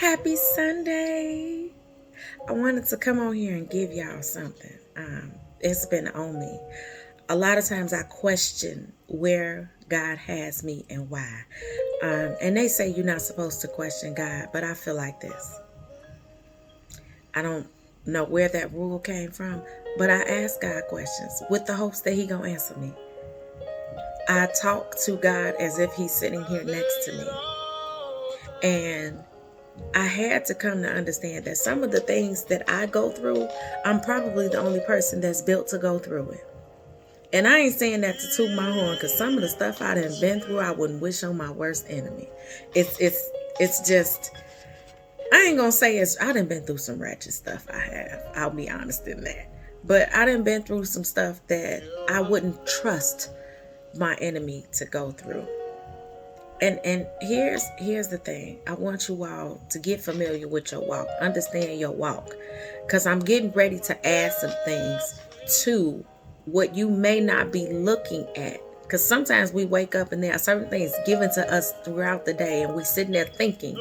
Happy Sunday. I wanted to come on here and give y'all something. It's been on me. A lot of times I question where God has me and why. And they say you're not supposed to question God, but I feel like this. I don't know where that rule came from, but I ask God questions with the hopes that He gonna answer me. I talk to God as if He's sitting here next to me. And I had to come to understand that some of the things that I go through, I'm probably the only person that's built to go through it. And I ain't saying that to toot my horn, because some of the stuff I done been through, I wouldn't wish on my worst enemy. It's just, I ain't gonna say I done been through some ratchet stuff. I have. I'll be honest in that. But I done been through some stuff that I wouldn't trust my enemy to go through. And here's the thing. I want you all to get familiar with your walk. Understand your walk. Because I'm getting ready to add some things to what you may not be looking at. Because sometimes we wake up and there are certain things given to us throughout the day. And we sitting there thinking,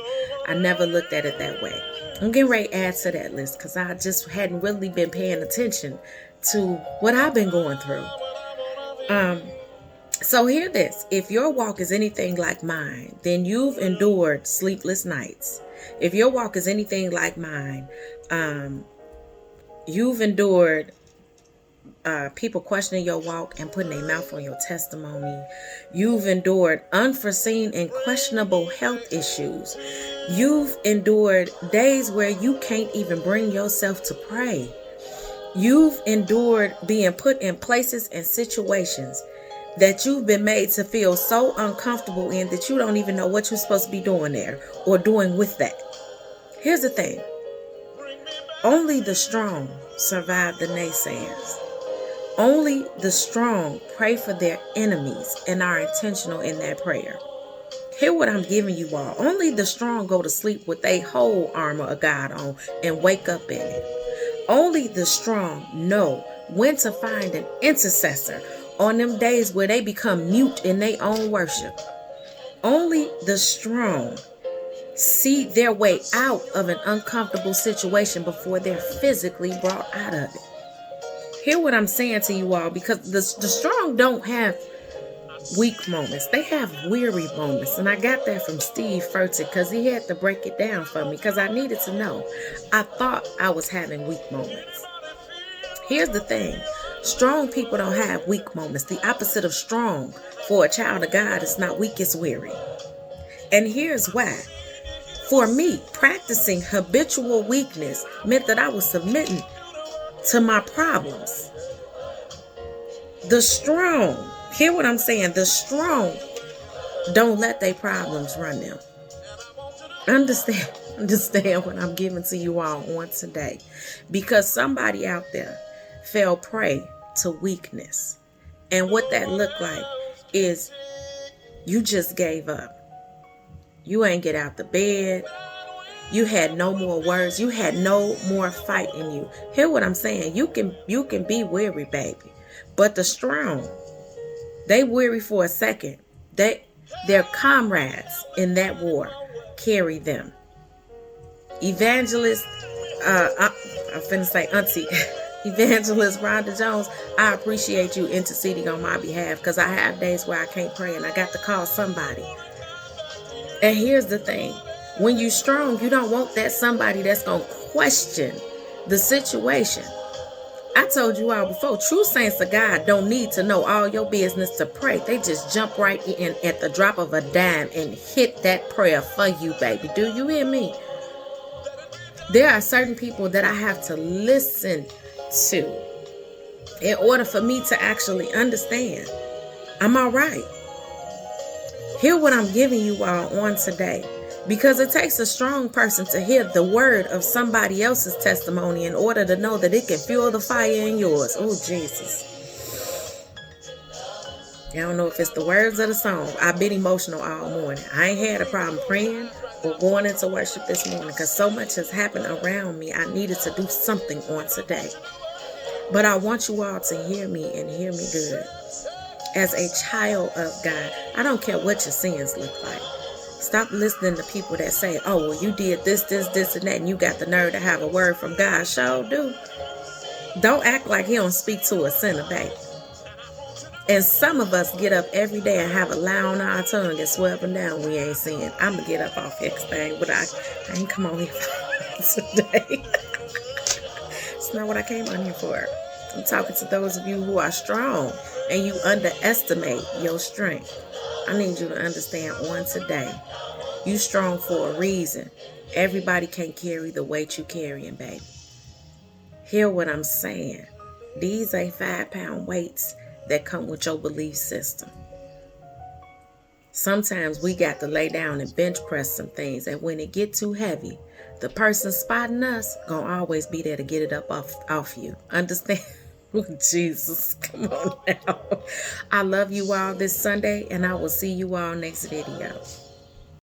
I never looked at it that way. I'm getting ready to add to that list. Because I just hadn't really been paying attention to what I've been going through. So hear this. If your walk is anything like mine, then you've endured sleepless nights. If your walk is anything like mine, you've endured people questioning your walk and putting their mouth on your testimony. You've endured unforeseen and questionable health issues. You've endured days where you can't even bring yourself to pray. You've endured being put in places and situations that you've been made to feel so uncomfortable in that you don't even know what you're supposed to be doing there or doing with that. Here's the thing. Only the strong survive the naysayers. Only the strong pray for their enemies and are intentional in that prayer. Hear what I'm giving you all. Only the strong go to sleep with a whole armor of God on and wake up in it. Only the strong know when to find an intercessor on them days where they become mute in their own worship. Only the strong see their way out of an uncomfortable situation before they're physically brought out of it. Hear what I'm saying to you all, because the strong don't have weak moments. They have weary moments. And I got that from Steve Furtick because he had to break it down for me because I needed to know. I thought I was having weak moments. Here's the thing. Strong people don't have weak moments. The opposite of strong for a child of God is not weak, it's weary. And here's why. For me, practicing habitual weakness meant that I was submitting to my problems. The strong, hear what I'm saying? The strong don't let their problems run them. Understand what I'm giving to you all on today. Because somebody out there fell prey to weakness. And what that looked like is you just gave up. You ain't get out the bed. You had no more words. You had no more fight in you. Hear what I'm saying? You can be weary, baby. But the strong, they weary for a second. Their comrades in that war carry them. Evangelist, I'm finna say auntie, Evangelist Rhonda Jones, I appreciate you interceding on my behalf because I have days where I can't pray and I got to call somebody. And here's the thing. When you're strong, you don't want that somebody that's going to question the situation. I told you all before, true saints of God don't need to know all your business to pray. They just jump right in at the drop of a dime and hit that prayer for you, baby. Do you hear me? There are certain people that I have to listen to in order for me to actually understand. I'm all right. Hear what I'm giving you all on today. Because it takes a strong person to hear the word of somebody else's testimony in order to know that it can fuel the fire in yours. Oh, Jesus. I don't know if it's the words of the song. I've been emotional all morning. I ain't had a problem praying or going into worship this morning because so much has happened around me. I needed to do something on today. But I want you all to hear me and hear me good. As a child of God, I don't care what your sins look like. Stop listening to people that say, oh, well, you did this, and that, and you got the nerve to have a word from God. Sure do. Don't act like he don't speak to a sinner, baby. And some of us get up every day and have a lie on our tongue and swear up and down we ain't sin. I'm going to get up off this thing, but I ain't come on here for today. It's not what I came on here for. I'm talking to those of you who are strong and you underestimate your strength. I need you to understand on today, you strong for a reason. Everybody can't carry the weight you carrying, baby. Hear what I'm saying. These ain't 5-pound weights that come with your belief system. Sometimes we got to lay down and bench press some things, and when it get too heavy, the person spotting us gonna always be there to get it up off you. Understand? Jesus, come on now. I love you all this Sunday, and I will see you all next video.